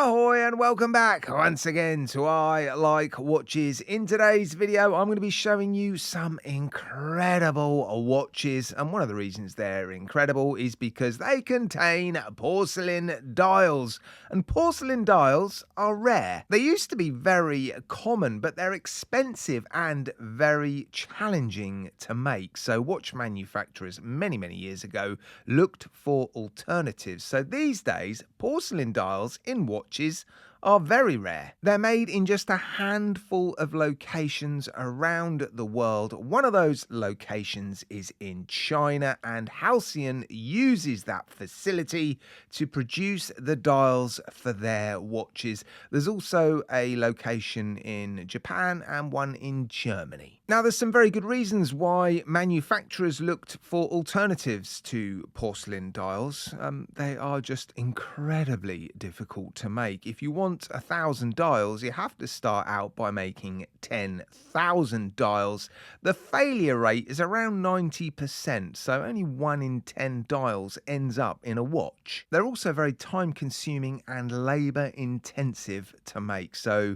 Ahoy and welcome back once again to I Like Watches. In today's video, I'm going to be showing you some incredible watches, and one of the reasons they're incredible is because they contain porcelain dials, and porcelain dials are rare. They used to be very common, but they're expensive and very challenging to make. So watch manufacturers many years ago looked for alternatives. So these days, porcelain dials in watches are very rare. They're made in just a handful of locations around the world. One of those locations is in China, and Halcyon uses that facility to produce the dials for their watches. There's also a location in Japan and one in Germany. Now, there's some very good reasons why manufacturers looked for alternatives to porcelain dials. They are just incredibly difficult to make. If you want 1,000 dials, you have to start out by making 10,000 dials. The failure rate is around 90%, so only 1 in 10 dials ends up in a watch. They're also very time-consuming and labor-intensive to make, so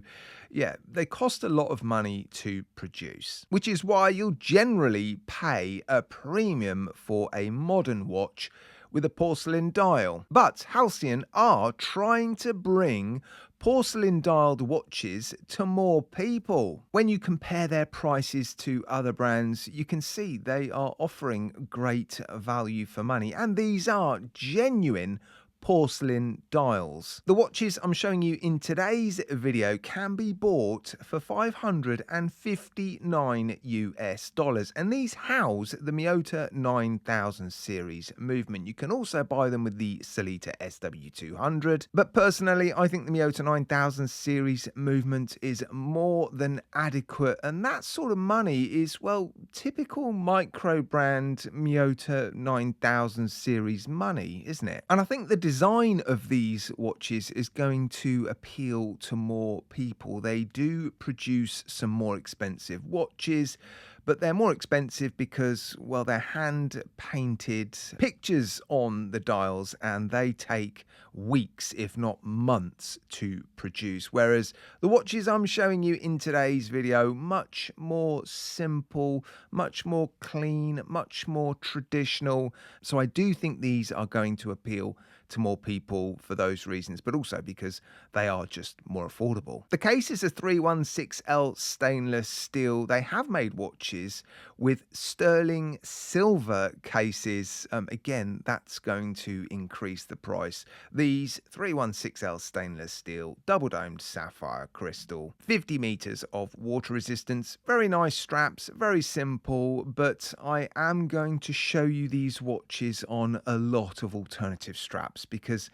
yeah, they cost a lot of money to produce, which is why you'll generally pay a premium for a modern watch with a porcelain dial. But Halcyon are trying to bring porcelain dialed watches to more people. When you compare their prices to other brands, you can see they are offering great value for money, and these are genuine porcelain dials. The watches I'm showing you in today's video can be bought for $559 US, and these house the Miyota 9000 series movement. You can also buy them with the Sellita SW200, but personally I think the Miyota 9000 series movement is more than adequate, and that sort of money is, well, typical micro brand Miyota 9000 series money, isn't it? And I think the design of these watches is going to appeal to more people. They do produce some more expensive watches, but they're more expensive because, well, they're hand painted pictures on the dials and they take weeks, if not months, to produce. Whereas the watches I'm showing you in today's video, much more simple, much more clean, much more traditional. So I do think these are going to appeal to more people for those reasons, but also because they are just more affordable. The case is a 316L stainless steel. They have made watches with sterling silver cases. Again, that's going to increase the price. These 316L stainless steel, double domed sapphire crystal, 50 meters of water resistance, very nice straps, very simple, but I am going to show you these watches on a lot of alternative straps because,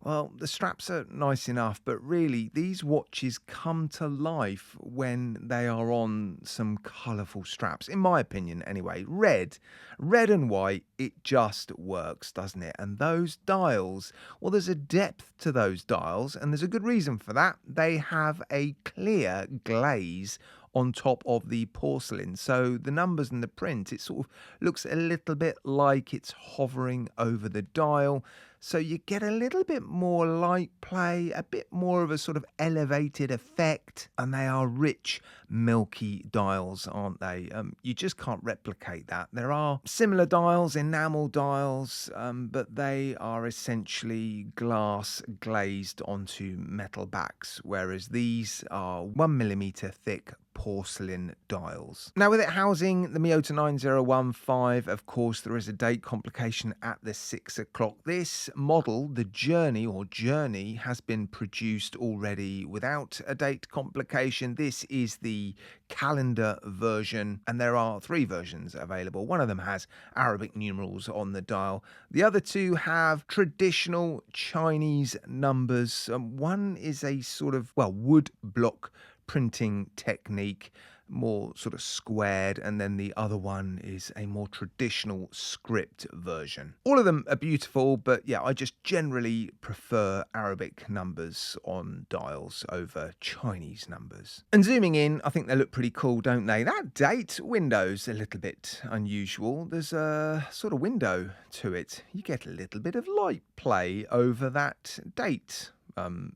well, the straps are nice enough, but really these watches come to life when they are on some colourful straps, in my opinion anyway. Red and white, it just works, doesn't it? And those dials, well, there's a depth to those dials, and there's a good reason for that. They have a clear glaze on top of the porcelain, so the numbers in the print, it sort of looks a little bit like it's hovering over the dial. So you get a little bit more light play, a bit more of a sort of elevated effect, and they are rich, milky dials, aren't they? You just can't replicate that. There are similar dials, enamel dials, but they are essentially glass glazed onto metal backs, whereas these are 1mm thick porcelain dials. Now, with it housing the Miyota 9015, of course, there is a date complication at the 6 o'clock. This model, the Journey, has been produced already without a date complication. This is the calendar version, and there are 3 versions available. One of them has Arabic numerals on the dial. The other 2 have traditional Chinese numbers. One is a sort of, well, wood block printing technique, more sort of squared, and then the other one is a more traditional script version. All of them are beautiful, but yeah, I just generally prefer Arabic numbers on dials over Chinese numbers. And zooming in, I think they look pretty cool, don't they? That date window's a little bit unusual. There's a sort of window to it. You get a little bit of light play over that date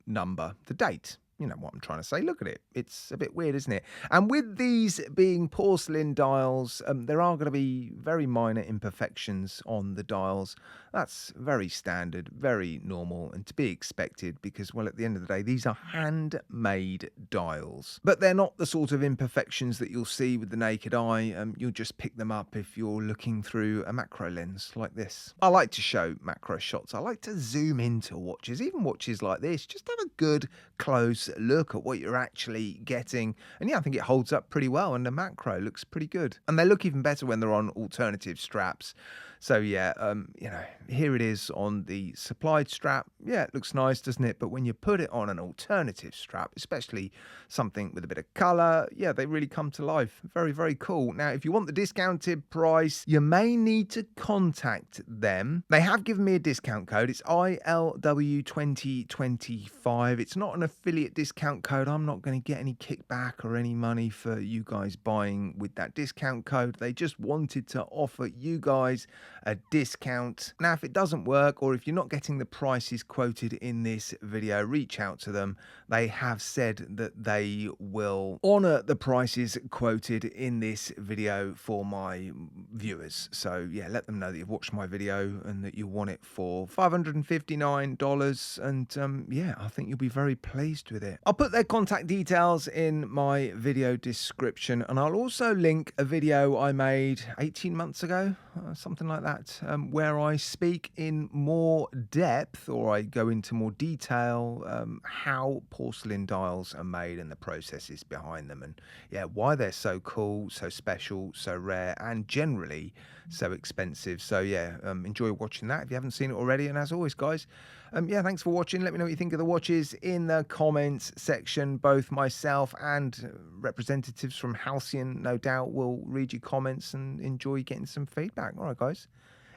number, the date. You know what I'm trying to say. Look at it. It's a bit weird, isn't it? And with these being porcelain dials, there are going to be very minor imperfections on the dials. That's very standard, very normal, and to be expected because, well, at the end of the day, these are handmade dials. But they're not the sort of imperfections that you'll see with the naked eye. You'll just pick them up if you're looking through a macro lens like this. I like to show macro shots. I like to zoom into watches, even watches like this. Just have a good close look at what you're actually getting. And yeah, I think it holds up pretty well, and the macro looks pretty good. And they look even better when they're on alternative straps. So yeah, you know, here it is on the supplied strap. Yeah, it looks nice, doesn't it? But when you put it on an alternative strap, especially something with a bit of color, yeah, they really come to life. Very, very cool. Now, if you want the discounted price, you may need to contact them. They have given me a discount code. It's ILW2025. It's not an affiliate discount code. I'm not going to get any kickback or any money for you guys buying with that discount code. They just wanted to offer you guys a discount. Now, if it doesn't work, or if you're not getting the prices quoted in this video, reach out to them. They have said that they will honor the prices quoted in this video for my viewers. So yeah, let them know that you've watched my video and that you want it for $559. And yeah, I think you'll be very pleased with it. I'll put their contact details in my video description, and I'll also link a video I made 18 months ago, something like that, where I speak in more depth, or I go into more detail, how porcelain dials are made and the processes behind them, and yeah, why they're so cool, so special, so rare, and generally so expensive. So yeah, enjoy watching that if you haven't seen it already. And as always, guys, yeah, thanks for watching. Let me know what you think of the watches in the comments section. Both myself and representatives from Halcyon, no doubt, will read your comments and enjoy getting some feedback. All right, guys,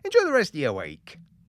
enjoy the rest of your week.